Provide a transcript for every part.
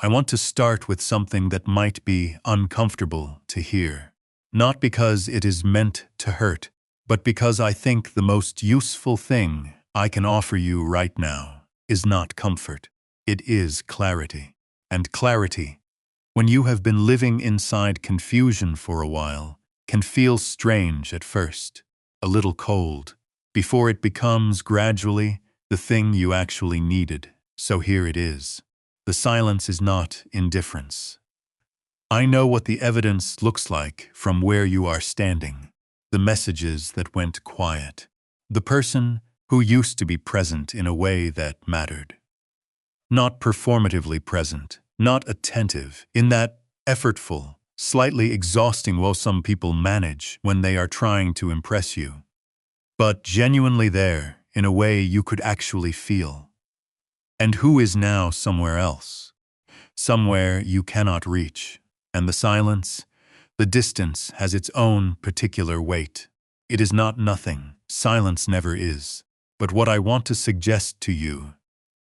I want to start with something that might be uncomfortable to hear. Not because it is meant to hurt, but because I think the most useful thing I can offer you right now is not comfort. It is clarity. And clarity, when you have been living inside confusion for a while, can feel strange at first, a little cold, before it becomes gradually the thing you actually needed. So here it is. The silence is not indifference. I know what the evidence looks like from where you are standing. The messages that went quiet. The person who used to be present in a way that mattered. Not performatively present, not attentive, in that effortful, slightly exhausting way some people manage when they are trying to impress you. But genuinely there, in a way you could actually feel. And who is now somewhere else? Somewhere you cannot reach. And the silence, the distance has its own particular weight. It is not nothing. Silence never is. But what I want to suggest to you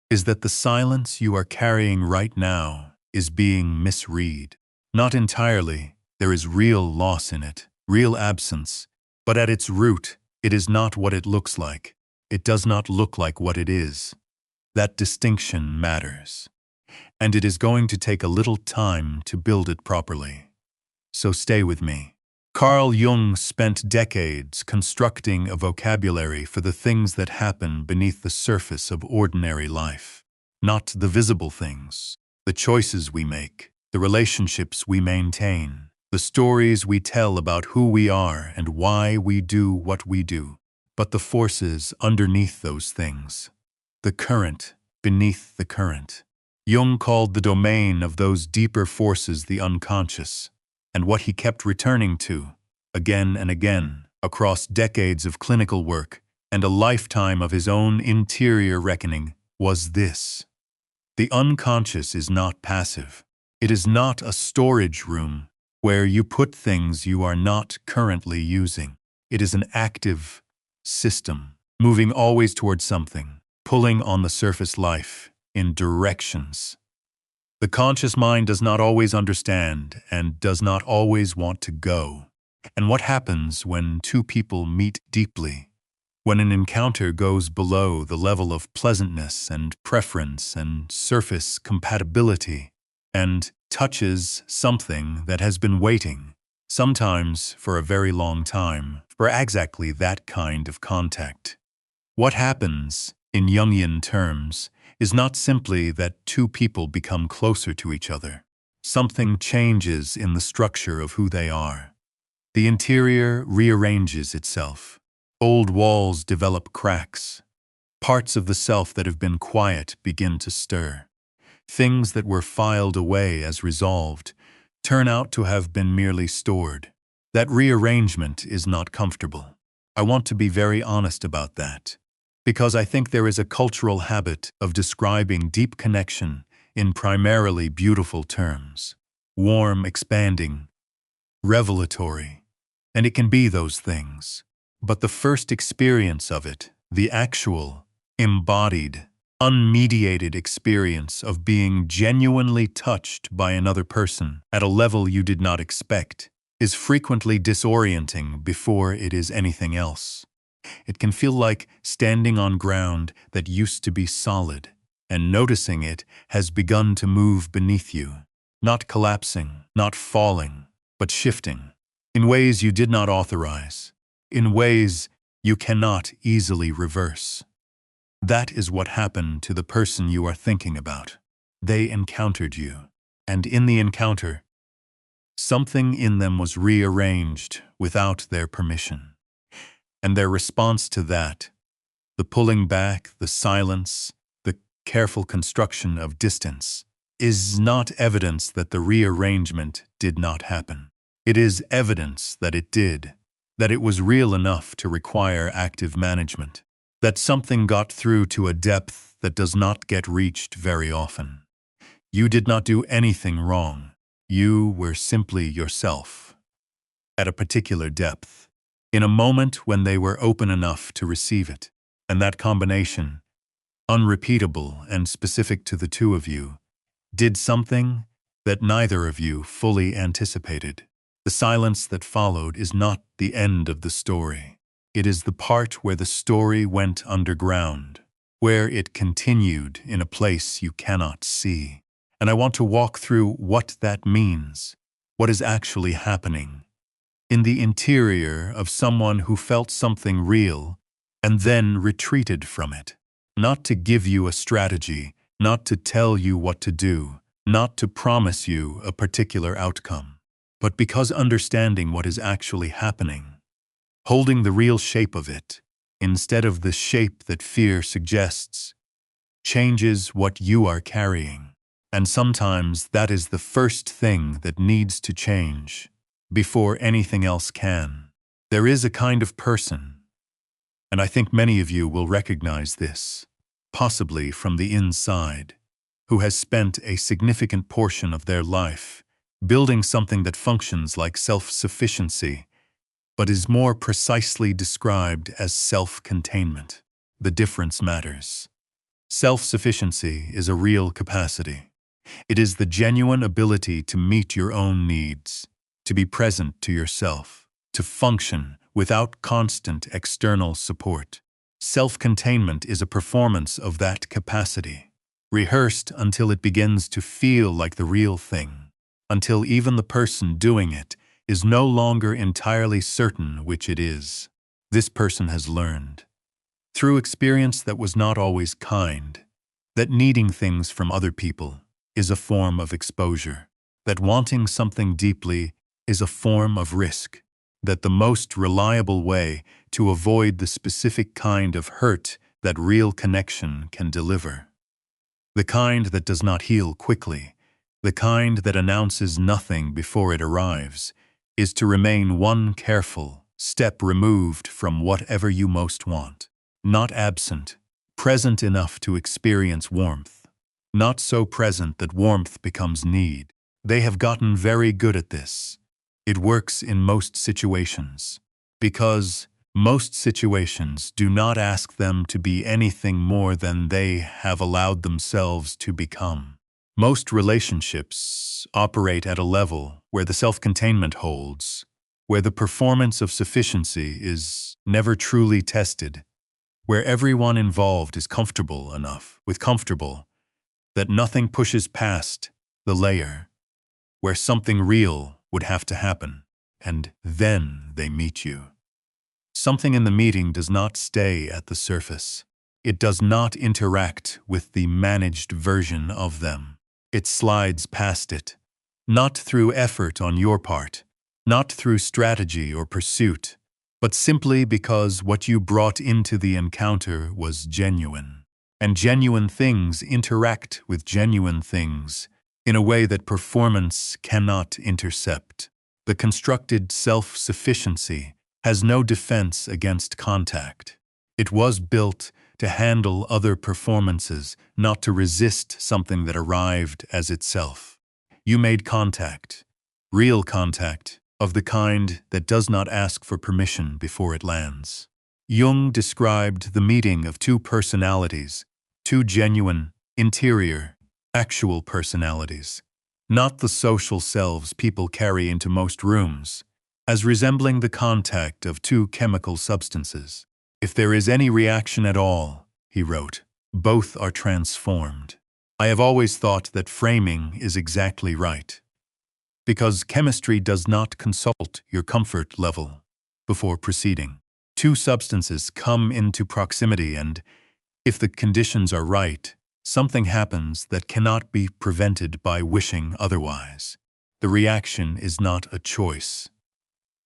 is that the silence you are carrying right now is being misread. Not entirely. There is real loss in it, real absence. But at its root, it is not what it looks like. It does not look like what it is. That distinction matters. And it is going to take a little time to build it properly. So stay with me. Carl Jung spent decades constructing a vocabulary for the things that happen beneath the surface of ordinary life. Not the visible things, the choices we make, the relationships we maintain, the stories we tell about who we are and why we do what we do, but the forces underneath those things. The current beneath the current. Jung called the domain of those deeper forces the unconscious, and what he kept returning to, again and again, across decades of clinical work and a lifetime of his own interior reckoning, was this. The unconscious is not passive. It is not a storage room where you put things you are not currently using. It is an active system, moving always towards something, pulling on the surface life in directions. The conscious mind does not always understand and does not always want to go. And what happens when two people meet deeply? When an encounter goes below the level of pleasantness and preference and surface compatibility and touches something that has been waiting, sometimes for a very long time, for exactly that kind of contact. What happens, in Jungian terms, is not simply that two people become closer to each other. Something changes in the structure of who they are. The interior rearranges itself. Old walls develop cracks. Parts of the self that have been quiet begin to stir. Things that were filed away as resolved turn out to have been merely stored. That rearrangement is not comfortable. I want to be very honest about that, because I think there is a cultural habit of describing deep connection in primarily beautiful terms. Warm, expanding, revelatory. And it can be those things. But the first experience of it, the actual, embodied, unmediated experience of being genuinely touched by another person at a level you did not expect, is frequently disorienting before it is anything else. It can feel like standing on ground that used to be solid, and noticing it has begun to move beneath you, not collapsing, not falling, but shifting, in ways you did not authorize, in ways you cannot easily reverse. That is what happened to the person you are thinking about. They encountered you, and in the encounter, something in them was rearranged without their permission. And their response to that, the pulling back, the silence, the careful construction of distance, is not evidence that the rearrangement did not happen. It is evidence that it did, that it was real enough to require active management, that something got through to a depth that does not get reached very often. You did not do anything wrong. You were simply yourself, at a particular depth, in a moment when they were open enough to receive it. And that combination, unrepeatable and specific to the two of you, did something that neither of you fully anticipated. The silence that followed is not the end of the story. It is the part where the story went underground, where it continued in a place you cannot see. And I want to walk through what that means, what is actually happening in the interior of someone who felt something real and then retreated from it. Not to give you a strategy, not to tell you what to do, not to promise you a particular outcome, but because understanding what is actually happening, holding the real shape of it, instead of the shape that fear suggests, changes what you are carrying. And sometimes that is the first thing that needs to change before anything else can. There is a kind of person, and I think many of you will recognize this, possibly from the inside, who has spent a significant portion of their life building something that functions like self-sufficiency, but is more precisely described as self-containment. The difference matters. Self-sufficiency is a real capacity. It is the genuine ability to meet your own needs, to be present to yourself, to function without constant external support. Self-containment is a performance of that capacity, rehearsed until it begins to feel like the real thing, until even the person doing it is no longer entirely certain which it is. This person has learned, through experience that was not always kind, that needing things from other people is a form of exposure, that wanting something deeply is a form of risk, that the most reliable way to avoid the specific kind of hurt that real connection can deliver, the kind that does not heal quickly, the kind that announces nothing before it arrives, is to remain one careful step removed from whatever you most want, not absent, present enough to experience warmth, not so present that warmth becomes need. They have gotten very good at this. It works in most situations, because most situations do not ask them to be anything more than they have allowed themselves to become. Most relationships operate at a level where the self-containment holds, where the performance of sufficiency is never truly tested, where everyone involved is comfortable enough with comfortable that nothing pushes past the layer, where something real would have to happen, and then they meet you. Something in the meeting does not stay at the surface. It does not interact with the managed version of them. It slides past it, not through effort on your part, not through strategy or pursuit, but simply because what you brought into the encounter was genuine. And genuine things interact with genuine things in a way that performance cannot intercept. The constructed self-sufficiency has no defense against contact. It was built to handle other performances, not to resist something that arrived as itself. You made contact, real contact, of the kind that does not ask for permission before it lands. Jung described the meeting of two personalities, two genuine, interior, actual personalities, not the social selves people carry into most rooms, as resembling the contact of two chemical substances. If there is any reaction at all, he wrote, both are transformed. I have always thought that framing is exactly right, because chemistry does not consult your comfort level before proceeding. Two substances come into proximity and, if the conditions are right, something happens that cannot be prevented by wishing otherwise. The reaction is not a choice.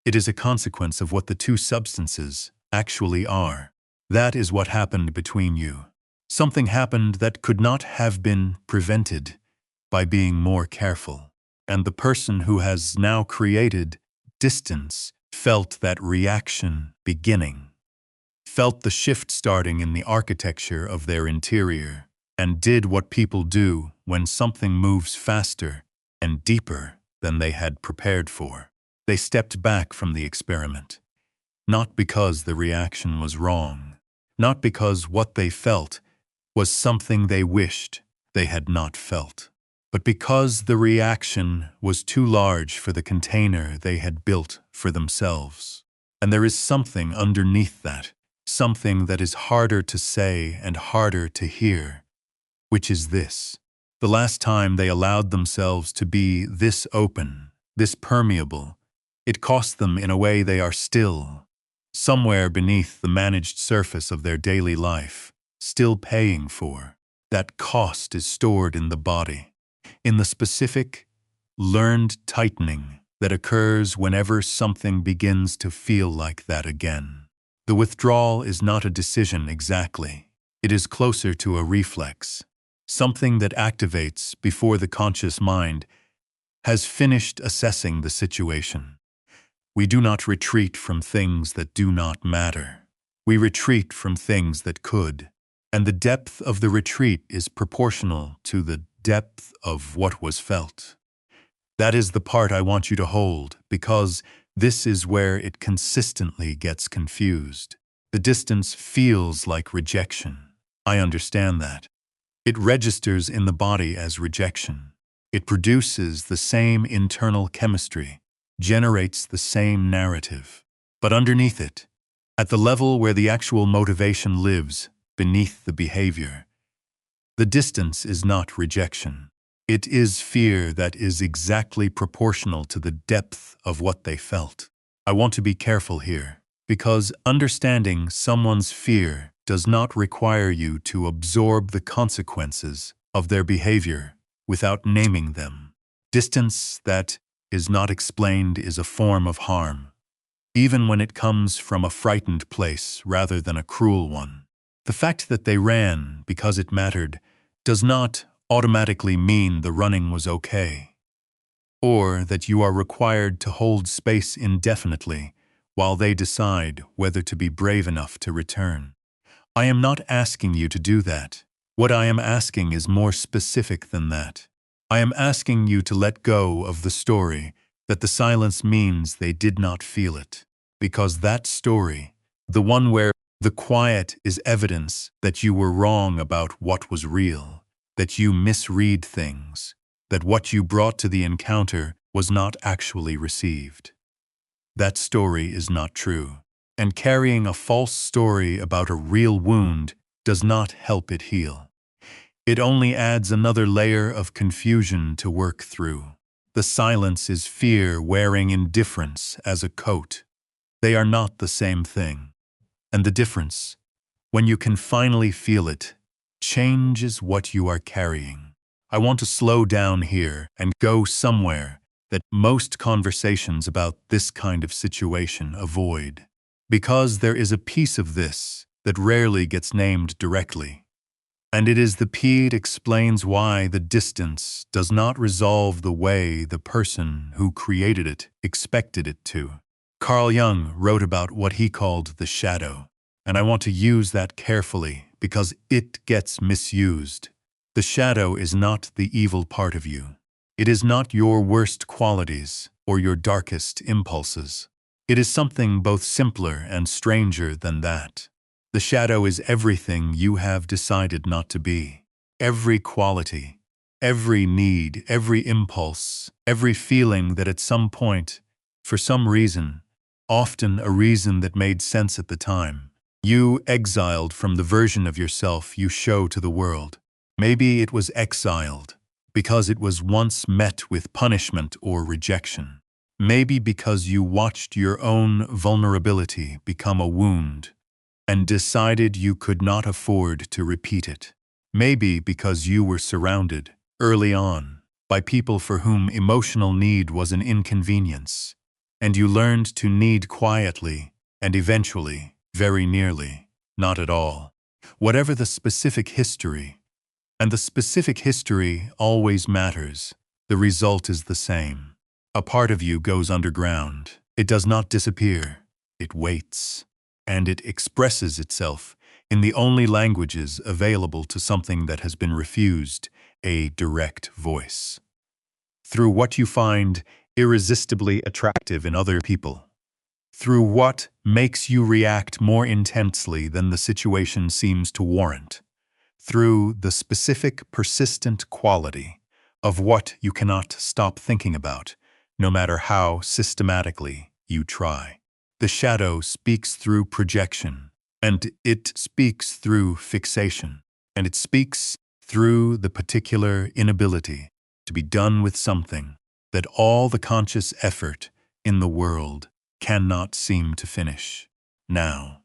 It is a consequence of what the two substances actually are. That is what happened between you. Something happened that could not have been prevented by being more careful. And the person who has now created distance felt that reaction beginning, felt the shift starting in the architecture of their interior, and did what people do when something moves faster and deeper than they had prepared for. They stepped back from the experiment, not because the reaction was wrong, not because what they felt was something they wished they had not felt, but because the reaction was too large for the container they had built for themselves. And there is something underneath that, something that is harder to say and harder to hear, which is this. The last time they allowed themselves to be this open, this permeable, it cost them in a way they are still, somewhere beneath the managed surface of their daily life, still paying for. That cost is stored in the body, in the specific, learned tightening that occurs whenever something begins to feel like that again. The withdrawal is not a decision exactly. It is closer to a reflex, something that activates before the conscious mind has finished assessing the situation. We do not retreat from things that do not matter. We retreat from things that could. And the depth of the retreat is proportional to the depth of what was felt. That is the part I want you to hold, because this is where it consistently gets confused. The distance feels like rejection. I understand that. It registers in the body as rejection. It produces the same internal chemistry, generates the same narrative. But underneath it, at the level where the actual motivation lives, beneath the behavior, the distance is not rejection. It is fear that is exactly proportional to the depth of what they felt. I want to be careful here, because understanding someone's fear does not require you to absorb the consequences of their behavior without naming them. Distance that is not explained is a form of harm, even when it comes from a frightened place rather than a cruel one. The fact that they ran because it mattered does not automatically mean the running was okay, or that you are required to hold space indefinitely while they decide whether to be brave enough to return. I am not asking you to do that. What I am asking is more specific than that. I am asking you to let go of the story that the silence means they did not feel it, because that story, the one where the quiet is evidence that you were wrong about what was real, that you misread things, that what you brought to the encounter was not actually received. That story is not true, and carrying a false story about a real wound does not help it heal. It only adds another layer of confusion to work through. The silence is fear wearing indifference as a coat. They are not the same thing. And the difference, when you can finally feel it, changes what you are carrying. I want to slow down here and go somewhere that most conversations about this kind of situation avoid, because there is a piece of this that rarely gets named directly. And it is the P that explains why the distance does not resolve the way the person who created it expected it to. Carl Jung wrote about what he called the shadow, and I want to use that carefully because it gets misused. The shadow is not the evil part of you. It is not your worst qualities or your darkest impulses. It is something both simpler and stranger than that. The shadow is everything you have decided not to be. Every quality, every need, every impulse, every feeling that at some point, for some reason, often a reason that made sense at the time, you exiled from the version of yourself you show to the world. Maybe it was exiled because it was once met with punishment or rejection. Maybe because you watched your own vulnerability become a wound and decided you could not afford to repeat it. Maybe because you were surrounded, early on, by people for whom emotional need was an inconvenience, and you learned to need quietly, and eventually, very nearly, not at all. Whatever the specific history, and the specific history always matters, the result is the same. A part of you goes underground. It does not disappear. It waits. And it expresses itself in the only languages available to something that has been refused, a direct voice. Through what you find irresistibly attractive in other people. Through what makes you react more intensely than the situation seems to warrant. Through the specific, persistent quality, of what you cannot stop thinking about, no matter how systematically you try. The shadow speaks through projection, and it speaks through fixation, and it speaks through the particular inability to be done with something that all the conscious effort in the world cannot seem to finish. Now,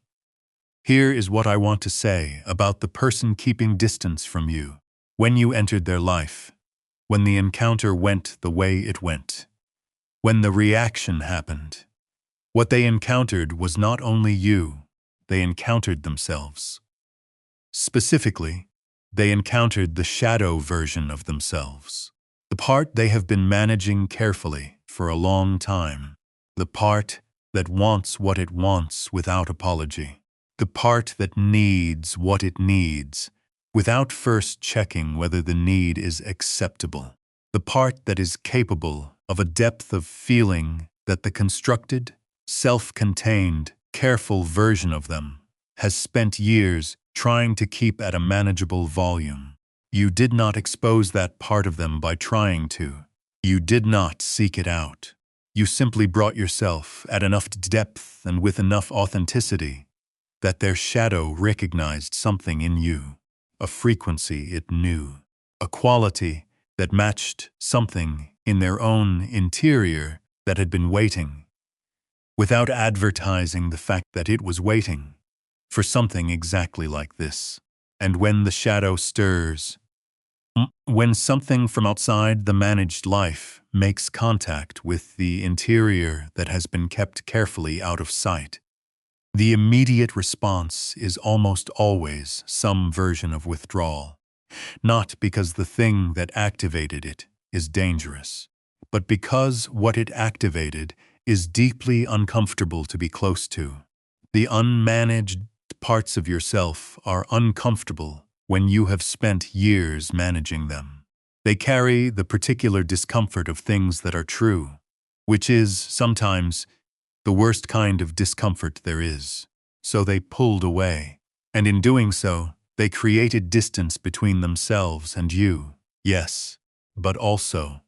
here is what I want to say about the person keeping distance from you. When you entered their life, when the encounter went the way it went, when the reaction happened, what they encountered was not only you, they encountered themselves. Specifically, they encountered the shadow version of themselves, the part they have been managing carefully for a long time, the part that wants what it wants without apology, the part that needs what it needs without first checking whether the need is acceptable, the part that is capable of a depth of feeling that the constructed, self-contained, careful version of them has spent years trying to keep at a manageable volume. You did not expose that part of them by trying to. You did not seek it out. You simply brought yourself at enough depth and with enough authenticity that their shadow recognized something in you, a frequency it knew, a quality that matched something in their own interior that had been waiting, without advertising the fact that it was waiting, for something exactly like this. And when the shadow stirs, when something from outside the managed life makes contact with the interior that has been kept carefully out of sight, the immediate response is almost always some version of withdrawal, not because the thing that activated it is dangerous, but because what it activated is deeply uncomfortable to be close to. The unmanaged parts of yourself are uncomfortable when you have spent years managing them. They carry the particular discomfort of things that are true, which is sometimes the worst kind of discomfort there is. So they pulled away, and in doing so, they created distance between themselves and you. Yes, but also,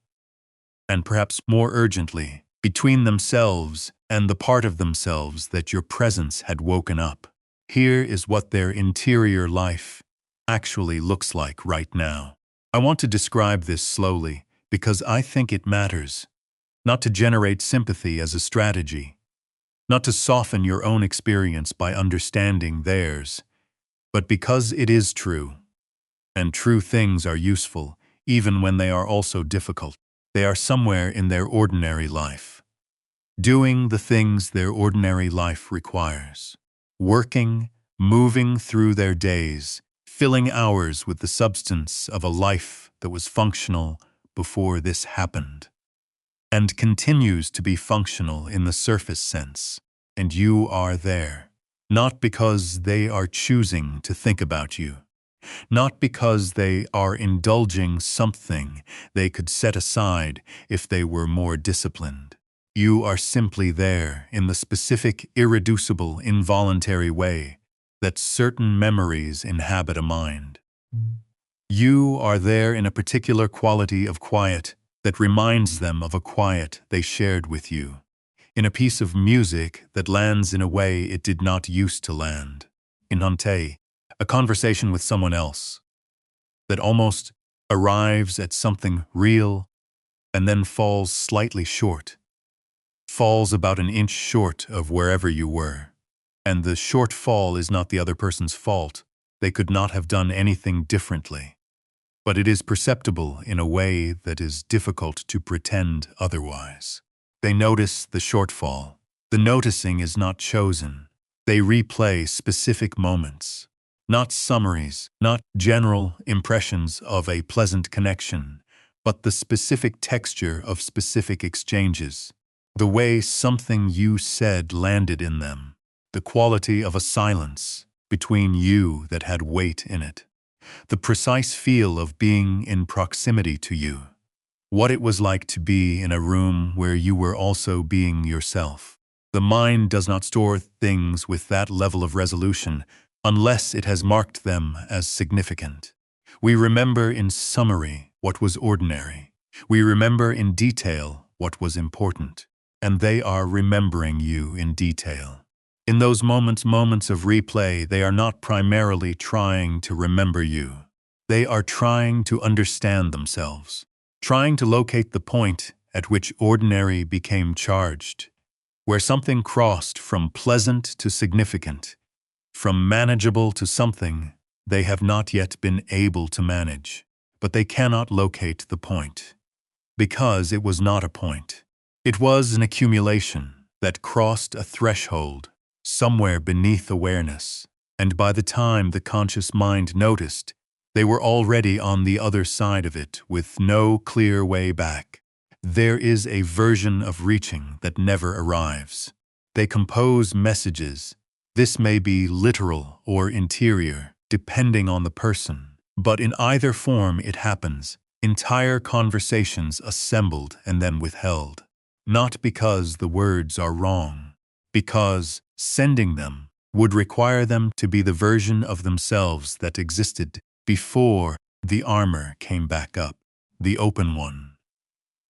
and perhaps more urgently, between themselves and the part of themselves that your presence had woken up. Here is what their interior life actually looks like right now. I want to describe this slowly because I think it matters, not to generate sympathy as a strategy, not to soften your own experience by understanding theirs, but because it is true. And true things are useful, even when they are also difficult. They are somewhere in their ordinary life, doing the things their ordinary life requires, working, moving through their days, filling hours with the substance of a life that was functional before this happened, and continues to be functional in the surface sense. And you are there, not because they are choosing to think about you, not because they are indulging something they could set aside if they were more disciplined. You are simply there in the specific, irreducible, involuntary way that certain memories inhabit a mind. You are there in a particular quality of quiet that reminds them of a quiet they shared with you, in a piece of music that lands in a way it did not used to land, in Hante, a conversation with someone else, that almost arrives at something real and then falls slightly short, falls about an inch short of wherever you were. And the shortfall is not the other person's fault. They could not have done anything differently. But it is perceptible in a way that is difficult to pretend otherwise. They notice the shortfall. The noticing is not chosen. They replay specific moments, not summaries, not general impressions of a pleasant connection, but the specific texture of specific exchanges, the way something you said landed in them, the quality of a silence between you that had weight in it, the precise feel of being in proximity to you, what it was like to be in a room where you were also being yourself. The mind does not store things with that level of resolution unless it has marked them as significant. We remember in summary what was ordinary. We remember in detail what was important. And they are remembering you in detail. In those moments of replay, they are not primarily trying to remember you. They are trying to understand themselves, trying to locate the point at which ordinary became charged, where something crossed from pleasant to significant, from manageable to something they have not yet been able to manage. But they cannot locate the point, because it was not a point. It was an accumulation that crossed a threshold somewhere beneath awareness, and by the time the conscious mind noticed, they were already on the other side of it with no clear way back. There is a version of reaching that never arrives. They compose messages. This may be literal or interior, depending on the person, but in either form it happens. Entire conversations assembled and then withheld. Not because the words are wrong, because sending them would require them to be the version of themselves that existed before the armor came back up, the open one.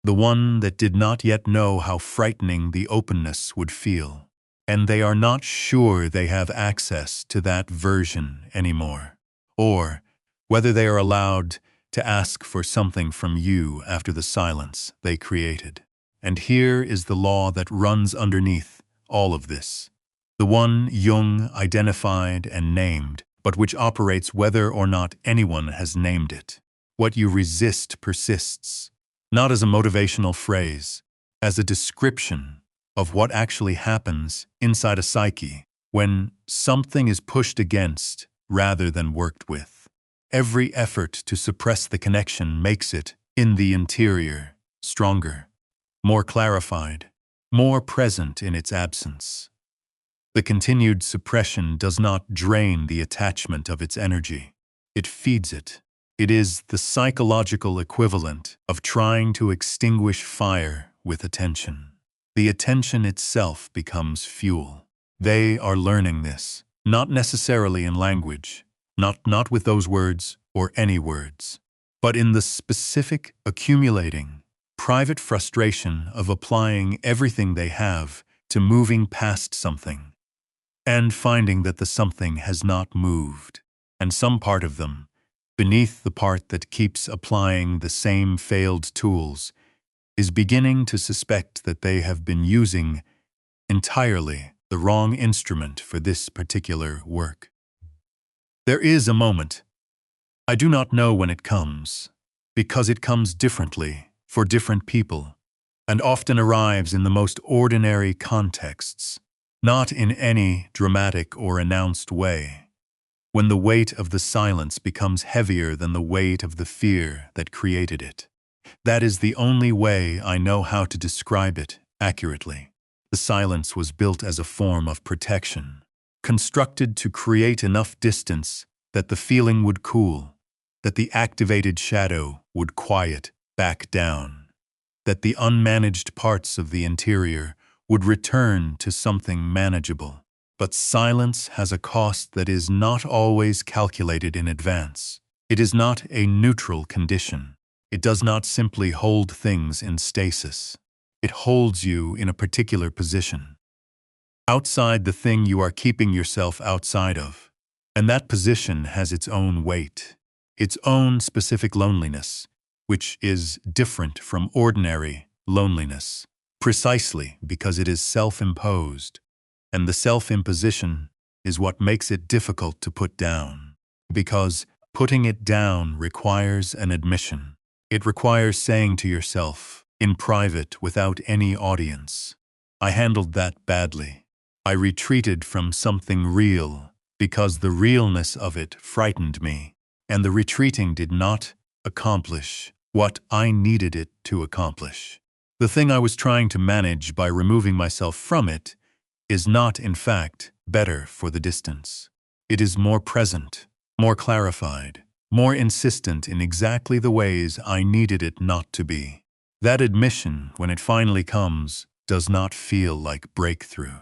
The one that did not yet know how frightening the openness would feel. And they are not sure they have access to that version anymore, or whether they are allowed to ask for something from you after the silence they created. And here is the law that runs underneath all of this. The one Jung identified and named, but which operates whether or not anyone has named it. What you resist persists, not as a motivational phrase, as a description of what actually happens inside a psyche when something is pushed against rather than worked with. Every effort to suppress the connection makes it, in the interior, stronger, more clarified, more present in its absence. The continued suppression does not drain the attachment of its energy. It feeds it. It is the psychological equivalent of trying to extinguish fire with attention. The attention itself becomes fuel. They are learning this, not necessarily in language, not with those words or any words, but in the specific accumulating, private frustration of applying everything they have to moving past something, and finding that the something has not moved, and some part of them, beneath the part that keeps applying the same failed tools, is beginning to suspect that they have been using entirely the wrong instrument for this particular work. There is a moment. I do not know when it comes, because it comes differently for different people, and often arrives in the most ordinary contexts, not in any dramatic or announced way, when the weight of the silence becomes heavier than the weight of the fear that created it. That is the only way I know how to describe it accurately. The silence was built as a form of protection, constructed to create enough distance that the feeling would cool, that the activated shadow would quiet back down, that the unmanaged parts of the interior would return to something manageable. But silence has a cost that is not always calculated in advance. It is not a neutral condition. It does not simply hold things in stasis. It holds you in a particular position, outside the thing you are keeping yourself outside of. And that position has its own weight, its own specific loneliness, which is different from ordinary loneliness, precisely because it is self-imposed. And the self-imposition is what makes it difficult to put down, because putting it down requires an admission. It requires saying to yourself, in private without any audience, I handled that badly. I retreated from something real because the realness of it frightened me, and the retreating did not accomplish what I needed it to accomplish. The thing I was trying to manage by removing myself from it is not, in fact, better for the distance. It is more present, more clarified, more insistent in exactly the ways I needed it not to be. That admission, when it finally comes, does not feel like breakthrough.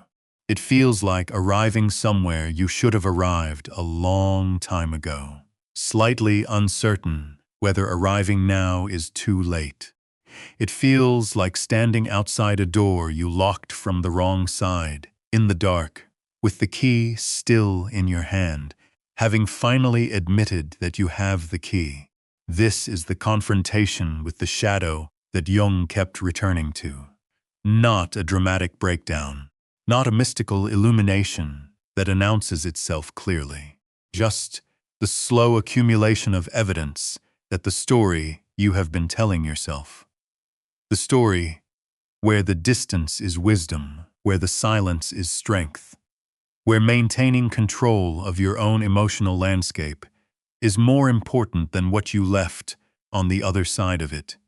It feels like arriving somewhere you should have arrived a long time ago. slightly uncertain whether arriving now is too late. It feels like standing outside a door you locked from the wrong side, in the dark, with the key still in your hand, having finally admitted that you have the key. This is the confrontation with the shadow that Jung kept returning to. Not a dramatic breakdown, not a mystical illumination that announces itself clearly. Just the slow accumulation of evidence that the story you have been telling yourself. The story where the distance is wisdom, where the silence is strength, where maintaining control of your own emotional landscape is more important than what you left on the other side of it.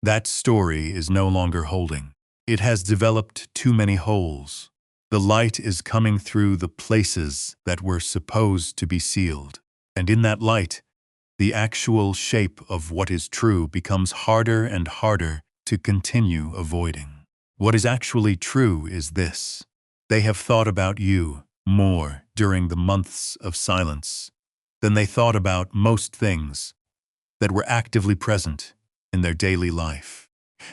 That story is no longer holding. It has developed too many holes. The light is coming through the places that were supposed to be sealed. And in that light, the actual shape of what is true becomes harder and harder to continue avoiding. What is actually true is this: they have thought about you more during the months of silence than they thought about most things that were actively present in their daily life.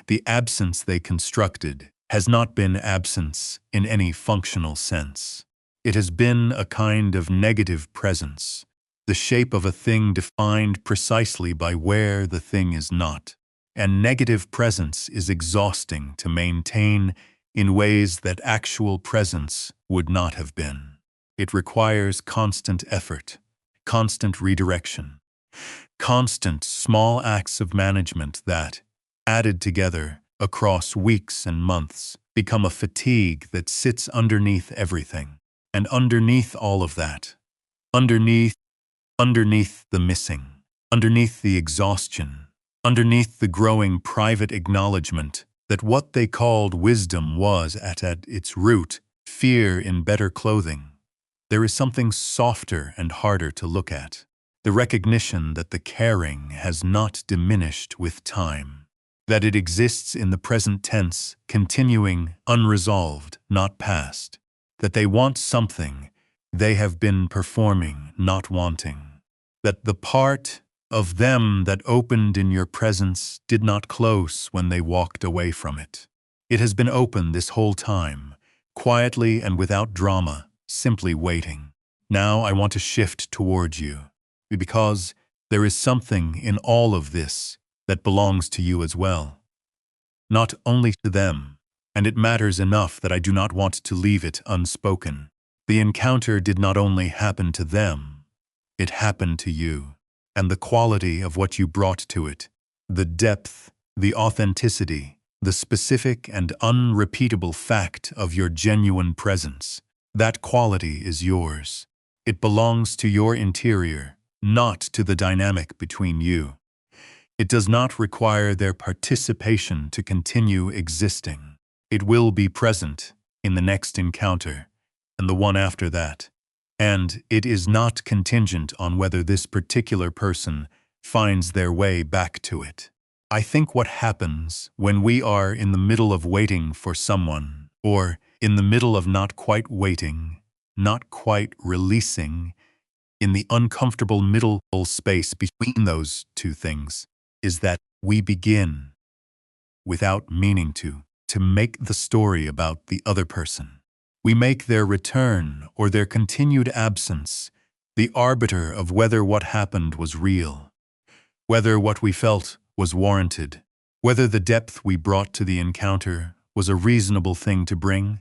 The absence they constructed has not been absence in any functional sense. It has been a kind of negative presence, the shape of a thing defined precisely by where the thing is not. And negative presence is exhausting to maintain in ways that actual presence would not have been. It requires constant effort, constant redirection, constant small acts of management that, added together across weeks and months, become a fatigue that sits underneath everything. And underneath all of that, underneath the missing, underneath the exhaustion, underneath the growing private acknowledgement that what they called wisdom was, at its root, fear in better clothing, there is something softer and harder to look at. The recognition that the caring has not diminished with time, that it exists in the present tense, continuing, unresolved, not past, that they want something they have been performing, not wanting, that the part of them that opened in your presence did not close when they walked away from it. It has been open this whole time, quietly and without drama, simply waiting. Now I want to shift towards you, because there is something in all of this that belongs to you as well. Not only to them, and it matters enough that I do not want to leave it unspoken. The encounter did not only happen to them, it happened to you. And the quality of what you brought to it, the depth, the authenticity, the specific and unrepeatable fact of your genuine presence, that quality is yours. It belongs to your interior, not to the dynamic between you. It does not require their participation to continue existing. It will be present in the next encounter and the one after that. And it is not contingent on whether this particular person finds their way back to it. I think what happens when we are in the middle of waiting for someone, or in the middle of not quite waiting, not quite releasing, in the uncomfortable middle space between those two things, is that we begin, without meaning to make the story about the other person. We make their return or their continued absence the arbiter of whether what happened was real, whether what we felt was warranted, whether the depth we brought to the encounter was a reasonable thing to bring,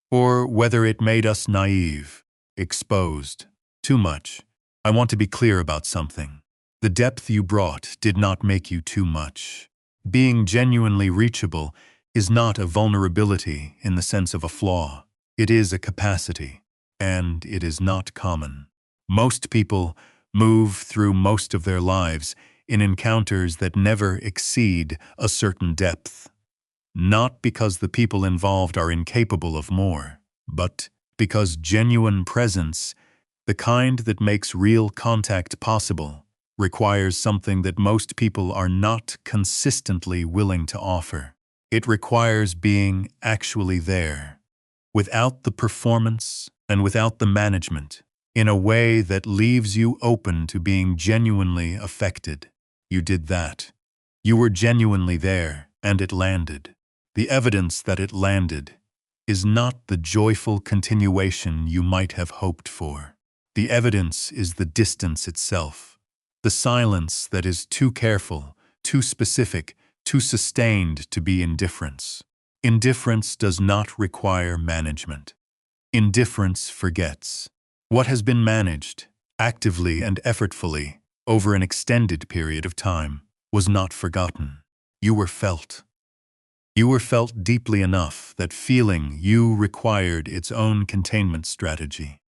or whether it made us naive, exposed, too much. I want to be clear about something. The depth you brought did not make you too much. Being genuinely reachable is not a vulnerability in the sense of a flaw. It is a capacity, and it is not common. Most people move through most of their lives in encounters that never exceed a certain depth. Not because the people involved are incapable of more, but because genuine presence, the kind that makes real contact possible, requires something that most people are not consistently willing to offer. It requires being actually there, without the performance and without the management, in a way that leaves you open to being genuinely affected. You did that. You were genuinely there, and it landed. The evidence that it landed is not the joyful continuation you might have hoped for. The evidence is the distance itself, the silence that is too careful, too specific, too sustained to be indifference. Indifference does not require management. Indifference forgets. What has been managed, actively and effortfully, over an extended period of time, was not forgotten. You were felt. You were felt deeply enough that feeling you required its own containment strategy.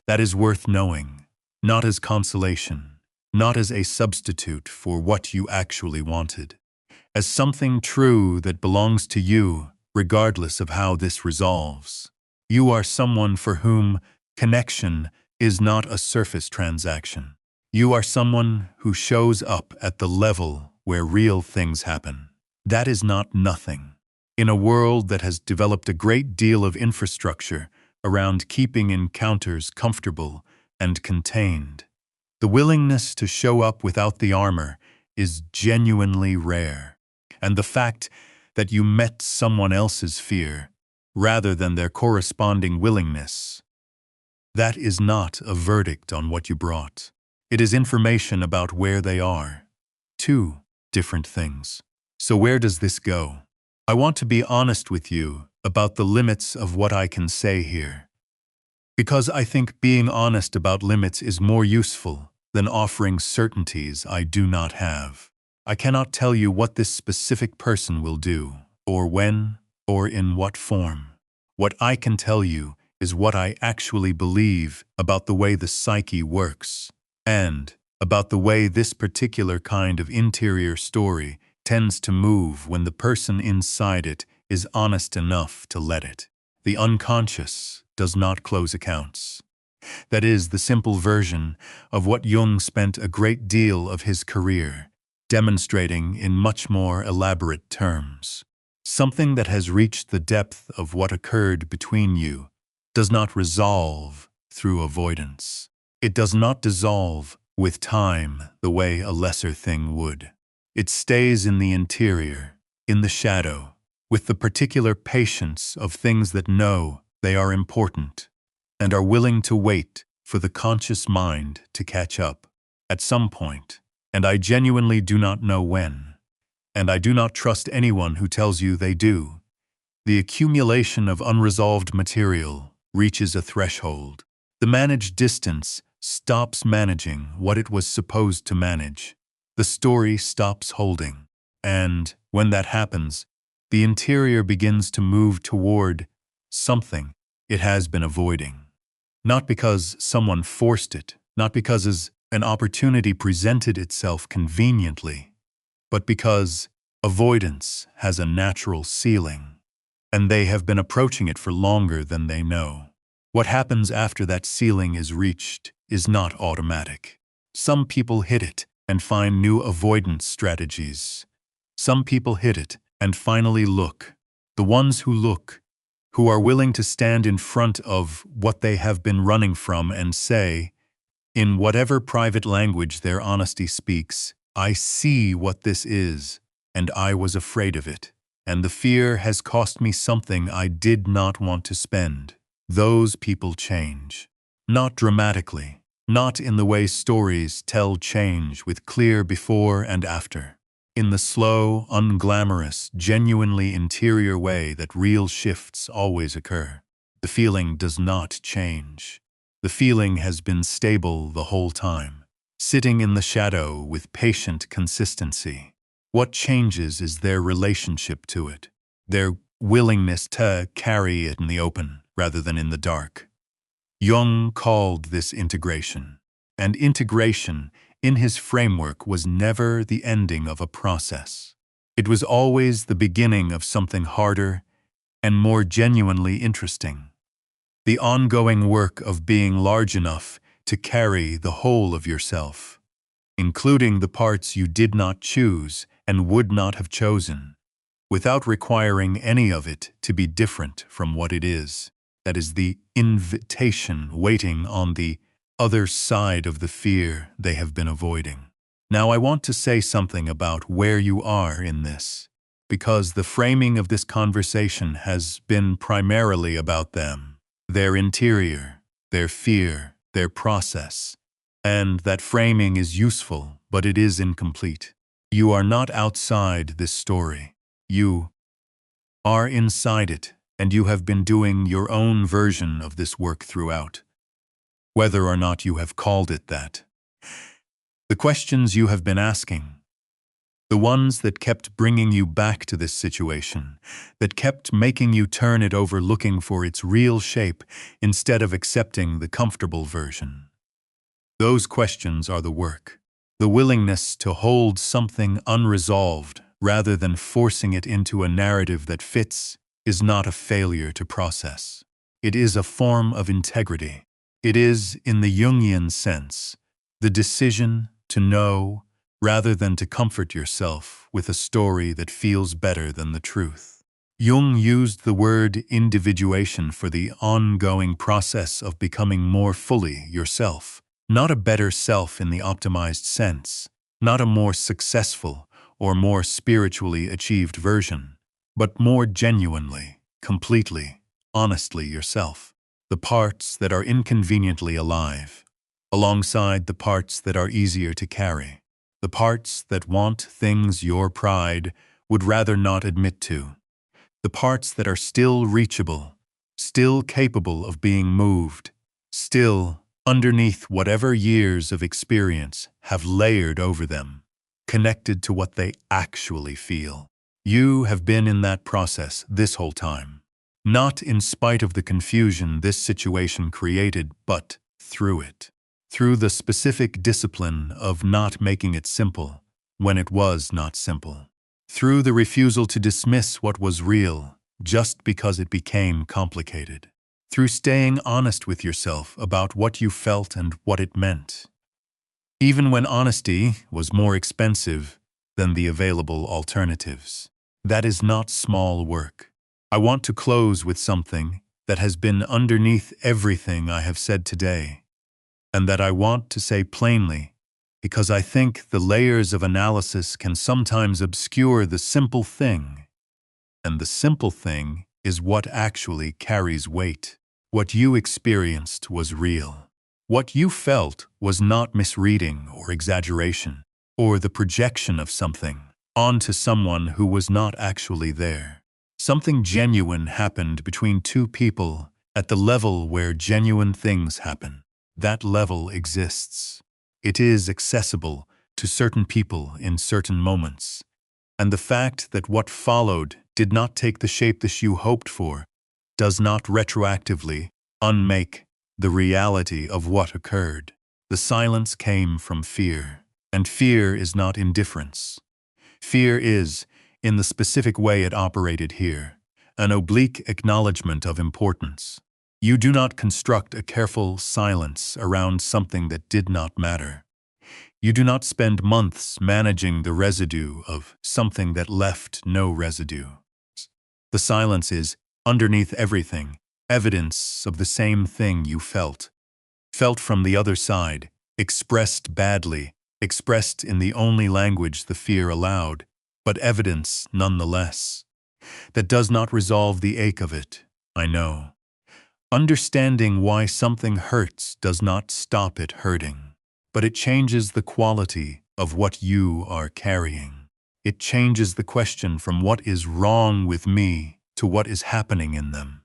That is worth knowing, not as consolation, not as a substitute for what you actually wanted, as something true that belongs to you, regardless of how this resolves. You are someone for whom connection is not a surface transaction. You are someone who shows up at the level where real things happen. That is not nothing. In a world that has developed a great deal of infrastructure around keeping encounters comfortable and contained, the willingness to show up without the armor is genuinely rare. And the fact that you met someone else's fear rather than their corresponding willingness, that is not a verdict on what you brought. It is information about where they are. Two different things. So where does this go? I want to be honest with you about the limits of what I can say here, because I think being honest about limits is more useful than offering certainties I do not have. I cannot tell you what this specific person will do, or when, or in what form. What I can tell you is what I actually believe about the way the psyche works, and about the way this particular kind of interior story tends to move when the person inside it is honest enough to let it. The unconscious does not close accounts. That is the simple version of what Jung spent a great deal of his career demonstrating in much more elaborate terms. Something that has reached the depth of what occurred between you does not resolve through avoidance. It does not dissolve with time the way a lesser thing would. It stays in the interior, in the shadow, with the particular patience of things that know they are important and are willing to wait for the conscious mind to catch up at some point, and I genuinely do not know when, and I do not trust anyone who tells you they do. The accumulation of unresolved material reaches a threshold. The managed distance stops managing what it was supposed to manage. The story stops holding, and when that happens, the interior begins to move toward something it has been avoiding. Not because someone forced it, not because as an opportunity presented itself conveniently, but because avoidance has a natural ceiling, and they have been approaching it for longer than they know. What happens after that ceiling is reached is not automatic. Some people hit it and find new avoidance strategies. Some people hit it and finally look. The ones who look, who are willing to stand in front of what they have been running from and say, in whatever private language their honesty speaks, I see what this is, and I was afraid of it, and the fear has cost me something I did not want to spend. Those people change. Not dramatically, not in the way stories tell change with clear before and after. In the slow, unglamorous, genuinely interior way that real shifts always occur. The feeling does not change. The feeling has been stable the whole time, sitting in the shadow with patient consistency. What changes is their relationship to it, their willingness to carry it in the open rather than in the dark. Jung called this integration, and integration in his framework was never the ending of a process. It was always the beginning of something harder and more genuinely interesting. The ongoing work of being large enough to carry the whole of yourself, including the parts you did not choose and would not have chosen, without requiring any of it to be different from what it is. That is the invitation waiting on the other side of the fear they have been avoiding. Now I want to say something about where you are in this, because the framing of this conversation has been primarily about them, their interior, their fear, their process. And that framing is useful, but it is incomplete. You are not outside this story. You are inside it, and you have been doing your own version of this work throughout, whether or not you have called it that. The questions you have been asking, the ones that kept bringing you back to this situation, that kept making you turn it over looking for its real shape instead of accepting the comfortable version. Those questions are the work. The willingness to hold something unresolved rather than forcing it into a narrative that fits is not a failure to process. It is a form of integrity. It is, in the Jungian sense, the decision to know rather than to comfort yourself with a story that feels better than the truth. Jung used the word individuation for the ongoing process of becoming more fully yourself. Not a better self in the optimized sense, not a more successful or more spiritually achieved version, but more genuinely, completely, honestly yourself. The parts that are inconveniently alive, alongside the parts that are easier to carry. The parts that want things your pride would rather not admit to. The parts that are still reachable, still capable of being moved, still underneath whatever years of experience have layered over them, connected to what they actually feel. You have been in that process this whole time. Not in spite of the confusion this situation created, but through it. Through the specific discipline of not making it simple when it was not simple. Through the refusal to dismiss what was real just because it became complicated. Through staying honest with yourself about what you felt and what it meant. Even when honesty was more expensive than the available alternatives. That is not small work. I want to close with something that has been underneath everything I have said today, and that I want to say plainly, because I think the layers of analysis can sometimes obscure the simple thing, and the simple thing is what actually carries weight. What you experienced was real. What you felt was not misreading or exaggeration, or the projection of something onto someone who was not actually there. Something genuine happened between two people at the level where genuine things happen. That level exists. It is accessible to certain people in certain moments. And the fact that what followed did not take the shape that you hoped for does not retroactively unmake the reality of what occurred. The silence came from fear, and fear is not indifference. Fear is, in the specific way it operated here, an oblique acknowledgement of importance. You do not construct a careful silence around something that did not matter. You do not spend months managing the residue of something that left no residue. The silence is, underneath everything, evidence of the same thing you felt from the other side, expressed badly, expressed in the only language the fear allowed, but evidence nonetheless. That does not resolve the ache of it, I know. Understanding why something hurts does not stop it hurting, but it changes the quality of what you are carrying. It changes the question from what is wrong with me to what is happening in them.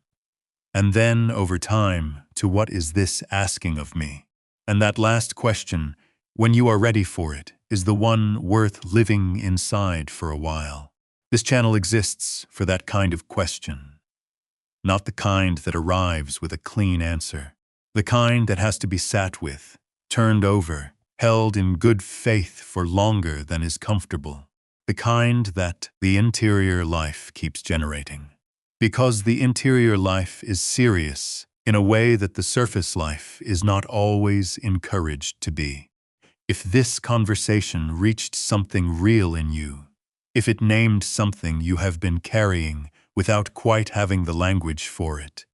And then, over time, to what is this asking of me? And that last question, when you are ready for it, is the one worth living inside for a while. This channel exists for that kind of question. Not the kind that arrives with a clean answer. The kind that has to be sat with, turned over, held in good faith for longer than is comfortable. The kind that the interior life keeps generating. Because the interior life is serious in a way that the surface life is not always encouraged to be. If this conversation reached something real in you, if it named something you have been carrying without quite having the language for it,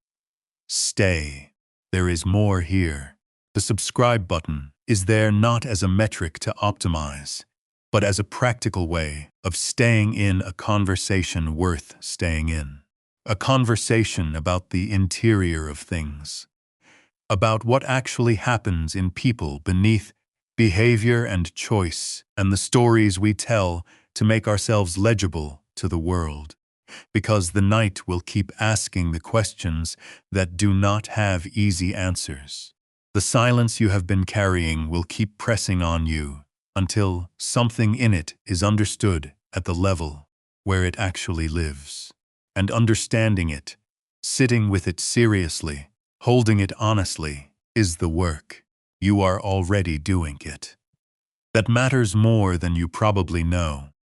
stay. There is more here. The subscribe button is there not as a metric to optimize, but as a practical way of staying in a conversation worth staying in. A conversation about the interior of things, about what actually happens in people beneath behavior and choice, and the stories we tell to make ourselves legible to the world. Because the night will keep asking the questions that do not have easy answers. The silence you have been carrying will keep pressing on you until something in it is understood at the level where it actually lives. And understanding it, sitting with it seriously, holding it honestly, is the work. You are already doing it. That matters more than you probably know.